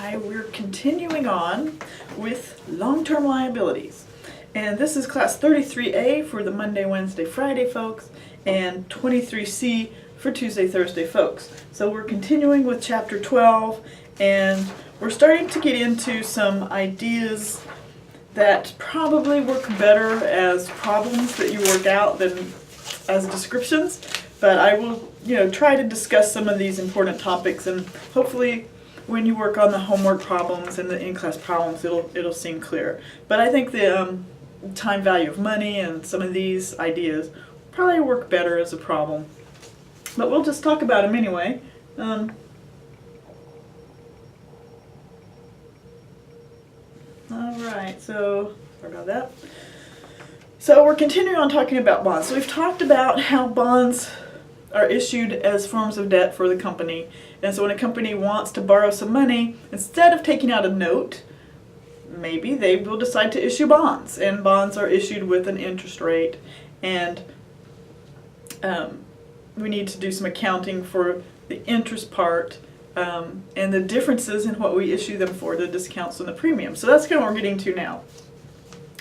Hi, we're continuing on with long-term liabilities. And this is class 33A for the Monday, Wednesday, Friday folks, and 23C for Tuesday, Thursday folks. So we're continuing with chapter 12, and we're starting to get into some ideas that probably work better as problems that you work out than as descriptions. But I will, try to discuss some of these important topics, and hopefully when you work on the homework problems and the in-class problems, it'll seem clear. But I think the time value of money and some of these ideas probably work better as a problem. But we'll just talk about them anyway. Alright, so sorry about that. So we're continuing on talking about bonds. So we've talked about how bonds are issued as forms of debt for the company. And so when a company wants to borrow some money, instead of taking out a note, maybe they will decide to issue bonds. And bonds are issued with an interest rate. And we need to do some accounting for the interest part and the differences in what we issue them for, the discounts and the premiums. So that's kind of what we're getting to now.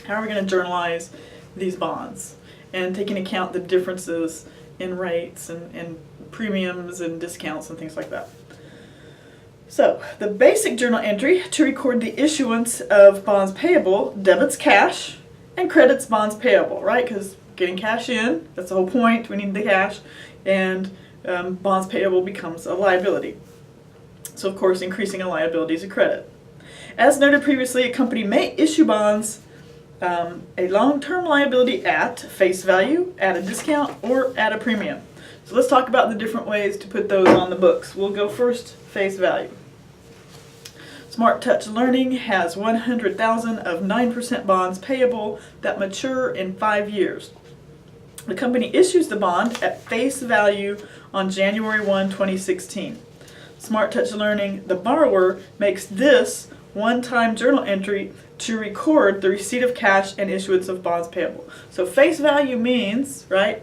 How are we going to journalize these bonds and take into account the differences in rates and premiums and discounts and things like that. So the basic journal entry to record the issuance of bonds payable debits cash and credits bonds payable, right? Because getting cash in, that's the whole point, we need the cash, and bonds payable becomes a liability. So of course increasing a liability is a credit. As noted previously, a company may issue bonds a long-term liability at face value, at a discount, or at a premium. So let's talk about the different ways to put those on the books. We'll go first, face value. Smart Touch Learning has 100,000 of 9% bonds payable that mature in 5 years. The company issues the bond at face value on January 1, 2016. Smart Touch Learning, the borrower, makes this one-time journal entry to record the receipt of cash and issuance of bonds payable. So face value means, right,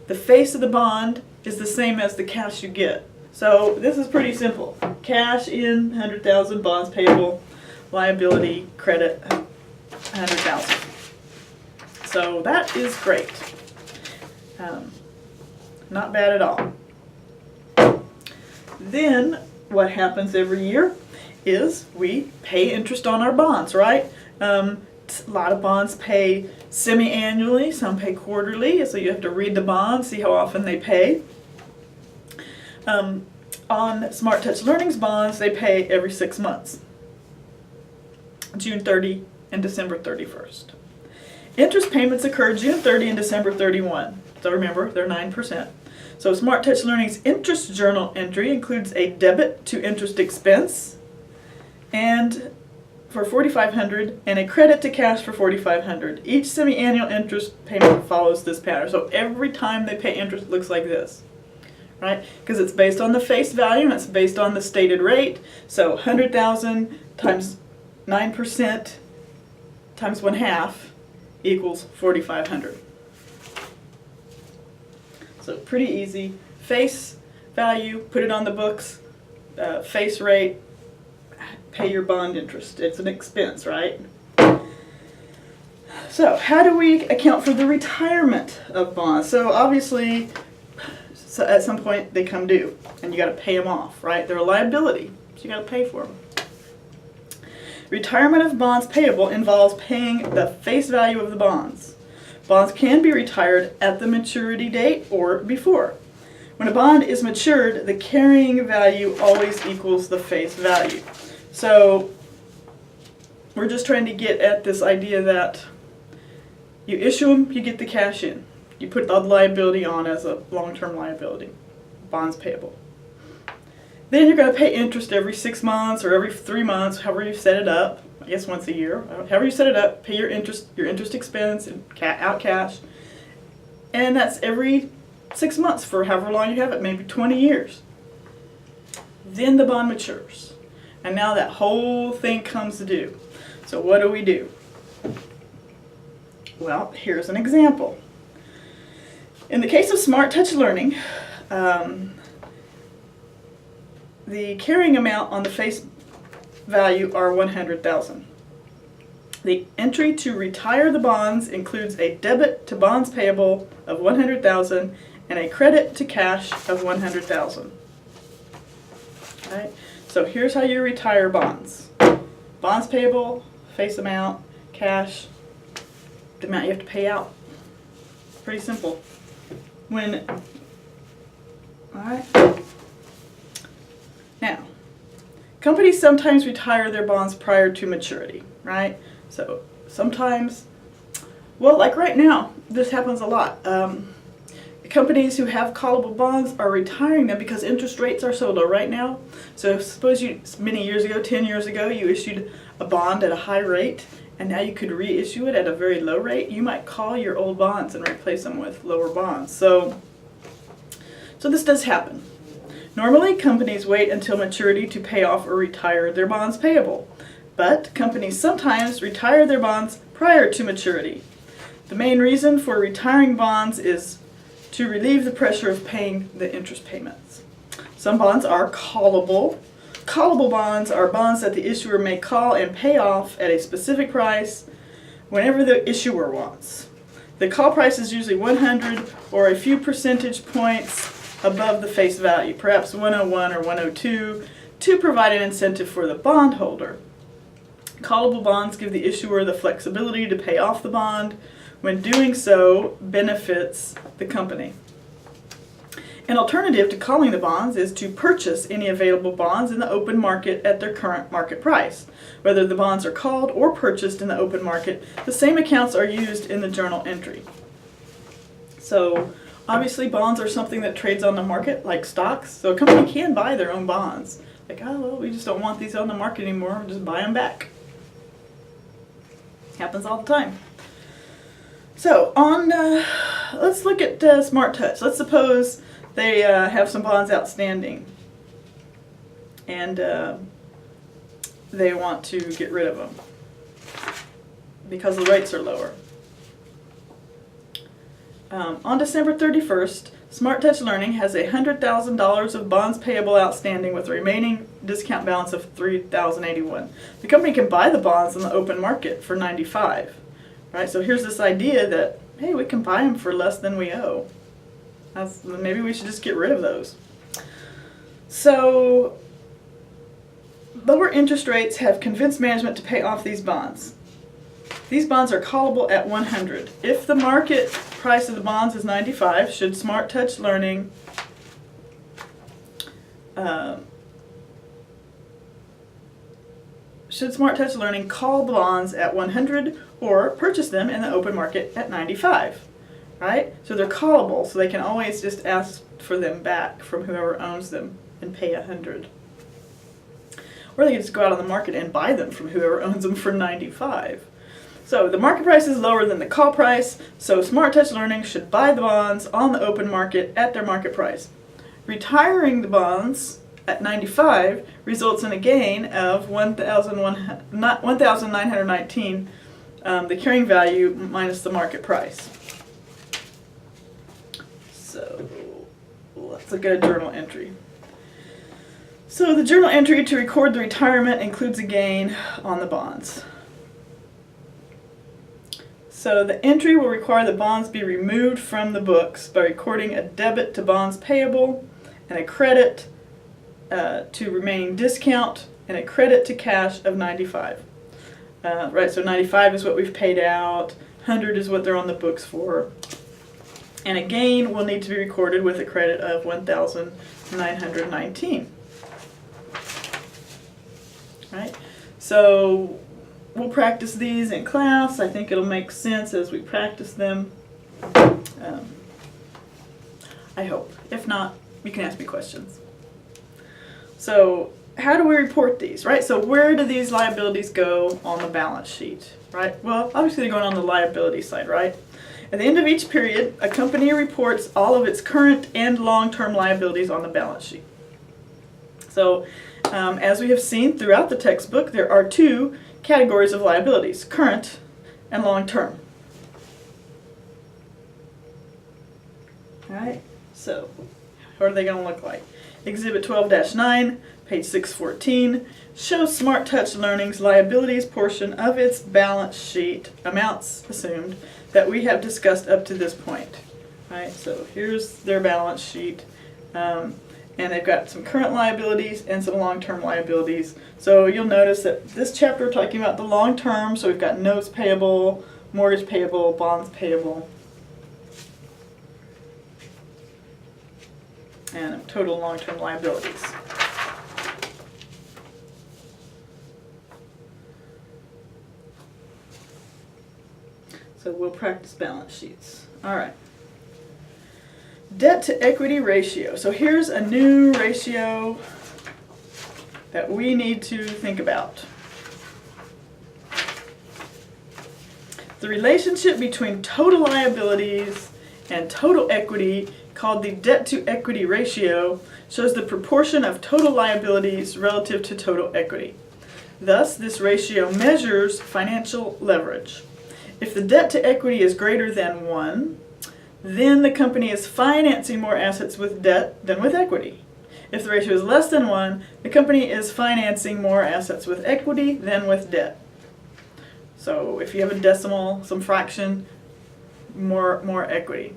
the face of the bond is the same as the cash you get. So this is pretty simple. Cash in, 100,000, bonds payable, liability, credit, 100,000. So that is great. Not bad at all. Then what happens every year is we pay interest on our bonds, right? A lot of bonds pay semi-annually, some pay quarterly, so you have to read the bond, see how often they pay. On Smart Touch Learning's bonds, they pay every 6 months, June 30 and December 31st. Interest payments occur June 30 and December 31, so remember, they're 9%. So Smart Touch Learning's interest journal entry includes a debit to interest expense and for $4,500 and a credit to cash for $4,500. Each semi-annual interest payment follows this pattern. So every time they pay interest, it looks like this, right? Because it's based on the face value and it's based on the stated rate. So 100,000 times 9% times 1/2 equals 4,500. So pretty easy. Face value, put it on the books. Face rate, pay your bond interest. It's an expense, right? So how do we account for the retirement of bonds? So obviously, at some point they come due and you got to pay them off, right? They're a liability, so you got to pay for them. Retirement of bonds payable involves paying the face value of the bonds. Bonds can be retired at the maturity date or before. When a bond is matured, the carrying value always equals the face value. So we're just trying to get at this idea that you issue them, you get the cash in. You put the liability on as a long-term liability, bonds payable. Then you're going to pay interest every 6 months or every 3 months, however you set it up. I guess once a year. However you set it up, pay your interest expense and out cash. And that's every 6 months for however long you have it, maybe 20 years. Then the bond matures. And now that whole thing comes due. So what do? Well, here's an example. In the case of Smart Touch Learning, the carrying amount on the face value are $100,000. The entry to retire the bonds includes a debit to bonds payable of $100,000 and a credit to cash of $100,000. Right? So here's how you retire bonds. Bonds payable, face amount, cash, the amount you have to pay out. Pretty simple. Alright. Now, companies sometimes retire their bonds prior to maturity, right? So sometimes, well, like right now, this happens a lot. Companies who have callable bonds are retiring them because interest rates are so low right now. So suppose many years ago, 10 years ago, you issued a bond at a high rate, and now you could reissue it at a very low rate. You might call your old bonds and replace them with lower bonds. So this does happen. Normally, companies wait until maturity to pay off or retire their bonds payable, but companies sometimes retire their bonds prior to maturity. The main reason for retiring bonds is to relieve the pressure of paying the interest payments. Some bonds are callable. Callable bonds are bonds that the issuer may call and pay off at a specific price whenever the issuer wants. The call price is usually 100 or a few percentage points above the face value, perhaps 101 or 102, to provide an incentive for the bondholder. Callable bonds give the issuer the flexibility to pay off the bond when doing so benefits the company. An alternative to calling the bonds is to purchase any available bonds in the open market at their current market price. Whether the bonds are called or purchased in the open market, the same accounts are used in the journal entry. So obviously bonds are something that trades on the market like stocks, so a company can buy their own bonds. Like, oh, well, we just don't want these on the market anymore, we'll just buy them back. Happens all the time. So let's look at Smart Touch. Let's suppose they have some bonds outstanding and they want to get rid of them because the rates are lower. On December 31st, Smart Touch Learning has $100,000 of bonds payable outstanding with a remaining discount balance of $3,081. The company can buy the bonds in the open market for $95. Right, so here's this idea that, hey, we can buy them for less than we owe. Maybe we should just get rid of those. So lower interest rates have convinced management to pay off these bonds. These bonds are callable at 100. If the market price of the bonds is 95, should Smart Touch Learning call the bonds at 100 or purchase them in the open market at 95, right? So they're callable, so they can always just ask for them back from whoever owns them and pay 100. Or they can just go out on the market and buy them from whoever owns them for 95. So the market price is lower than the call price, so Smart Touch Learning should buy the bonds on the open market at their market price. Retiring the bonds at 95 results in a gain of $1,919, the carrying value minus the market price. So let's look at a journal entry. So the journal entry to record the retirement includes a gain on the bonds. So the entry will require the bonds be removed from the books by recording a debit to bonds payable and a credit to remaining discount and a credit to cash of 95. Right, so 95 is what we've paid out, 100 is what they're on the books for, and a gain will need to be recorded with a credit of 1,919. Right, so we'll practice these in class. I think it'll make sense as we practice them. I hope. If not, you can ask me questions. So how do we report these, right? So where do these liabilities go on the balance sheet, right? Well, obviously they're going on the liability side, right? At the end of each period, a company reports all of its current and long-term liabilities on the balance sheet. So as we have seen throughout the textbook, there are two categories of liabilities, current and long-term. All right, so what are they going to look like? Exhibit 12-9, page 614, shows Smart Touch Learning's liabilities portion of its balance sheet, amounts assumed, that we have discussed up to this point. Right, so here's their balance sheet, and they've got some current liabilities and some long-term liabilities. So you'll notice that this chapter we're talking about the long-term, so we've got notes payable, mortgage payable, bonds payable, and total long-term liabilities. So we'll practice balance sheets. All right. Debt to equity ratio. So here's a new ratio that we need to think about. The relationship between total liabilities and total equity, called the debt to equity ratio, shows the proportion of total liabilities relative to total equity. Thus, this ratio measures financial leverage. If the debt to equity is greater than 1, then the company is financing more assets with debt than with equity. If the ratio is less than 1, the company is financing more assets with equity than with debt. So if you have a decimal, some fraction, more equity.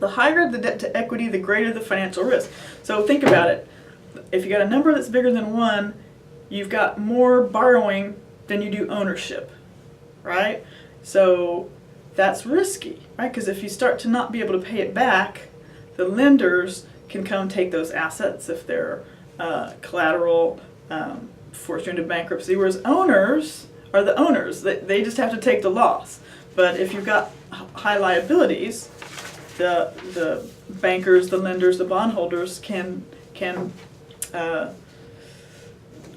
The higher the debt to equity, the greater the financial risk. So think about it. If you got a number that's bigger than 1, you've got more borrowing than you do ownership, right? So that's risky, right? Because if you start to not be able to pay it back, the lenders can come take those assets if they're collateral, forced you into bankruptcy, whereas owners are the owners. They just have to take the loss. But if you've got high liabilities, the bankers, the lenders, the bondholders can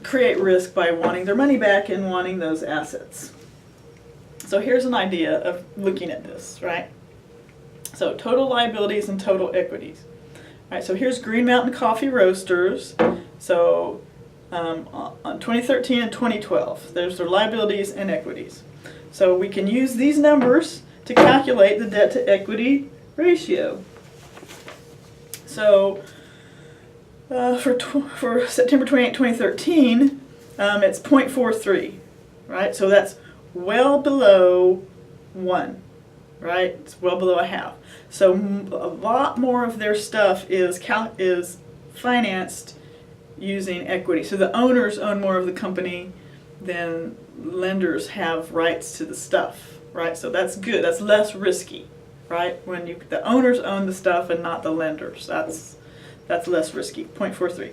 create risk by wanting their money back and wanting those assets. So here's an idea of looking at this, right? So total liabilities and total equities. All right, so here's Green Mountain Coffee Roasters. So on 2013 and 2012, there's their liabilities and equities. So we can use these numbers to calculate the debt to equity ratio. So for September 28, 2013, it's 0.43, right? So that's well below 1, right? It's well below a half. So a lot more of their stuff is financed using equity. So the owners own more of the company than lenders have rights to the stuff, right? So that's good. That's less risky, right? When the owners own the stuff and not the lenders. That's less risky. 0.43.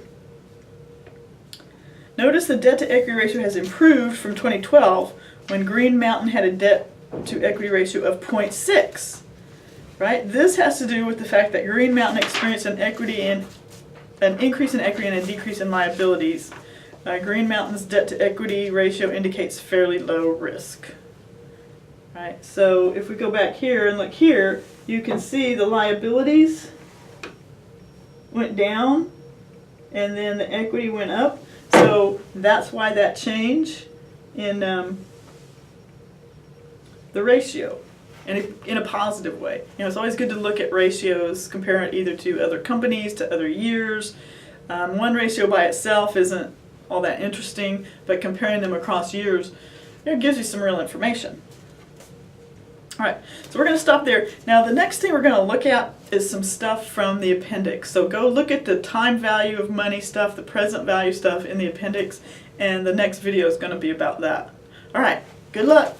Notice the debt to equity ratio has improved from 2012 when Green Mountain had a debt to equity ratio of 0.6. Right? This has to do with the fact that Green Mountain experienced an increase in equity and a decrease in liabilities. Green Mountain's debt to equity ratio indicates fairly low risk. Right? So if we go back here and look here, you can see the liabilities went down and then the equity went up. So that's why that change in the ratio, in a positive way. You know, it's always good to look at ratios, compare it either to other companies, to other years. One ratio by itself isn't all that interesting, but comparing them across years, it gives you some real information. All right, so we're going to stop there. Now the next thing we're going to look at is some stuff from the appendix. So go look at the time value of money stuff, the present value stuff in the appendix, and the next video is going to be about that. All right, good luck.